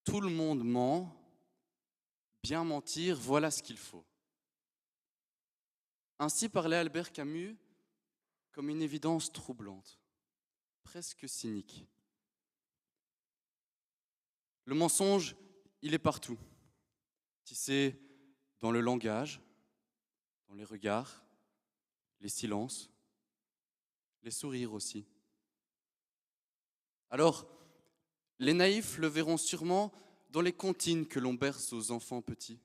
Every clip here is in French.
tout le monde ment, bien mentir, voilà ce qu'il faut. Ainsi parlait Albert Camus comme une évidence troublante, presque cynique. Le mensonge, il est partout, tissé dans le langage, dans les regards, les silences, les sourires aussi. Alors, les naïfs le verront sûrement dans les comptines que l'on berce aux enfants petits.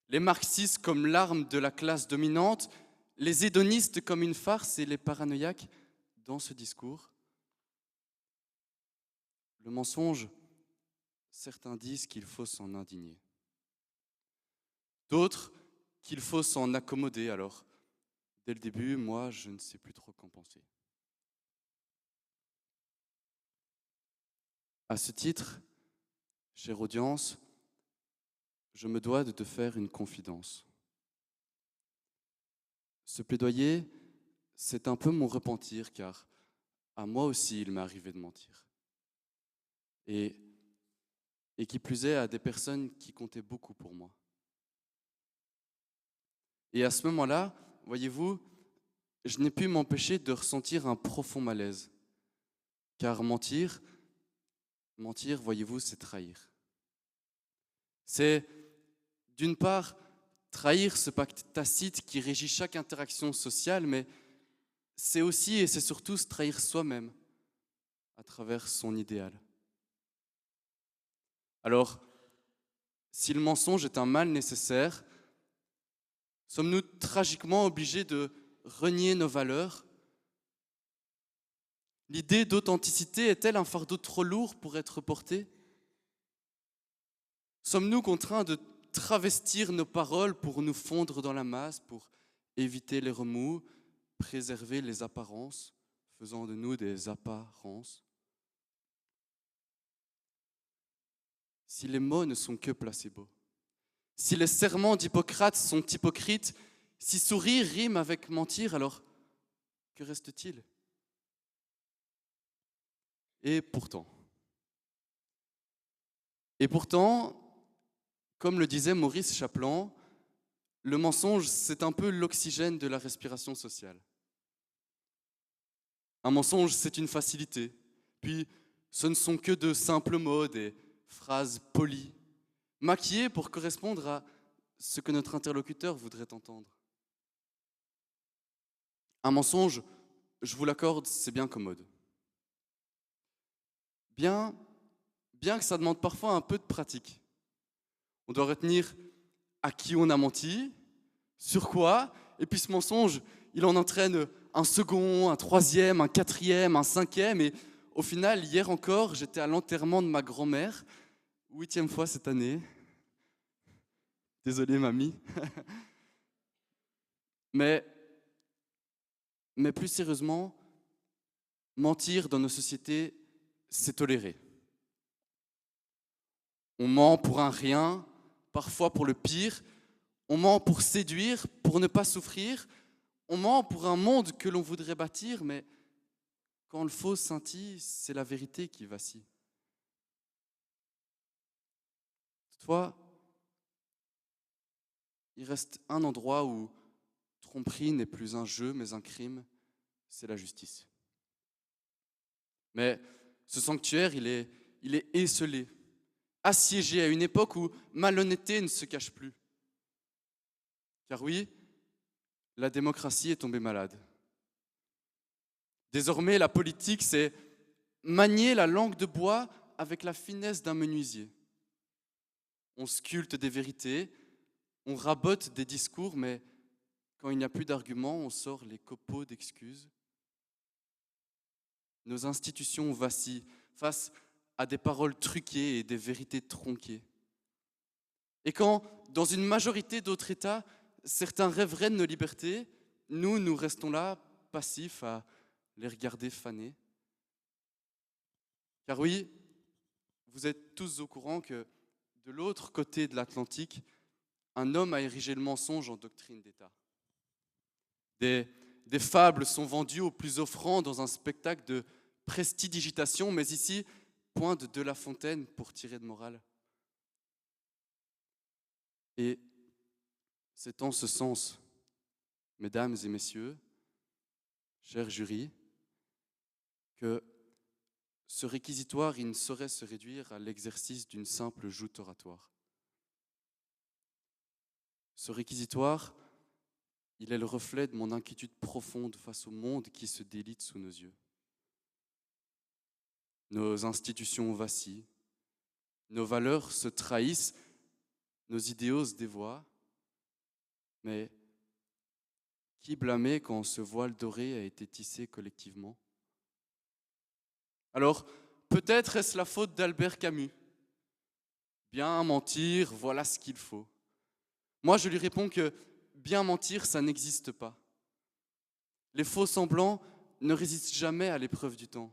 Les marxistes comme l'arme de la classe dominante, les hédonistes comme une farce et les paranoïaques dans ce discours. Le mensonge, certains disent qu'il faut s'en indigner. D'autres qu'il faut s'en accommoder. Alors, dès le début, moi, je ne sais plus trop qu'en penser. À ce titre, chère audience, je me dois de te faire une confidence. Ce plaidoyer, c'est un peu mon repentir, car à moi aussi, il m'est arrivé de mentir. Et qui plus est, à des personnes qui comptaient beaucoup pour moi. Et à ce moment-là, voyez-vous, je n'ai pu m'empêcher de ressentir un profond malaise. Car mentir, voyez-vous, c'est trahir. C'est, d'une part, trahir ce pacte tacite qui régit chaque interaction sociale, mais c'est aussi et c'est surtout se trahir soi-même à travers son idéal. Alors, si le mensonge est un mal nécessaire, sommes-nous tragiquement obligés de renier nos valeurs? L'idée d'authenticité est-elle un fardeau trop lourd pour être porté? Sommes-nous contraints de travestir nos paroles pour nous fondre dans la masse, pour éviter les remous, préserver les apparences, faisant de nous des apparences? Si les mots ne sont que placebo, si les serments d'Hippocrate sont hypocrites, si sourire rime avec mentir, alors que reste-t-il? Et pourtant, comme le disait Maurice Chapelan, le mensonge, c'est un peu l'oxygène de la respiration sociale. Un mensonge, c'est une facilité. Puis, ce ne sont que de simples mots, des phrases polies, maquillées pour correspondre à ce que notre interlocuteur voudrait entendre. Un mensonge, je vous l'accorde, c'est bien commode. Bien que ça demande parfois un peu de pratique. On doit retenir à qui on a menti, sur quoi, et puis ce mensonge, il en entraîne un second, un troisième, un quatrième, un cinquième, et au final, hier encore, j'étais à l'enterrement de ma grand-mère, 8e fois cette année. Désolé, mamie. Mais plus sérieusement, mentir dans nos sociétés, c'est toléré. On ment pour un rien, parfois pour le pire. On ment pour séduire, pour ne pas souffrir. On ment pour un monde que l'on voudrait bâtir, mais quand le faux scintille, c'est la vérité qui vacille. Toutefois, il reste un endroit où tromperie n'est plus un jeu, mais un crime, c'est la justice. Mais ce sanctuaire, il est esseulé, assiégé à une époque où malhonnêteté ne se cache plus. Car oui, la démocratie est tombée malade. Désormais, la politique, c'est manier la langue de bois avec la finesse d'un menuisier. On sculpte des vérités, on rabote des discours, mais quand il n'y a plus d'arguments, on sort les copeaux d'excuses. Nos institutions vacillent face à des paroles truquées et des vérités tronquées. Et quand, dans une majorité d'autres États, certains rêveraient de nos libertés, nous restons là, passifs, à les regarder faner. Car oui, vous êtes tous au courant que de l'autre côté de l'Atlantique, un homme a érigé le mensonge en doctrine d'État. Des fables sont vendues aux plus offrants dans un spectacle de prestidigitation, mais ici, point de La Fontaine pour tirer de morale. Et c'est en ce sens, mesdames et messieurs, chers jurys, que ce réquisitoire, il ne saurait se réduire à l'exercice d'une simple joute oratoire. Ce réquisitoire, il est le reflet de mon inquiétude profonde face au monde qui se délite sous nos yeux. Nos institutions vacillent, nos valeurs se trahissent, nos idéaux se dévoient, mais qui blâmer quand ce voile doré a été tissé collectivement? Alors, peut-être est-ce la faute d'Albert Camus. Bien mentir, voilà ce qu'il faut. Moi, je lui réponds que bien mentir, ça n'existe pas. Les faux semblants ne résistent jamais à l'épreuve du temps.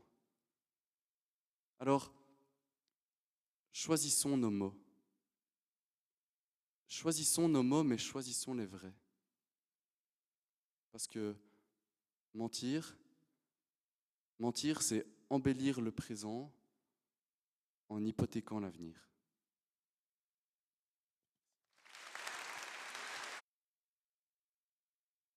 Alors, choisissons nos mots. Choisissons nos mots, mais choisissons les vrais. Parce que mentir, c'est embellir le présent en hypothéquant l'avenir.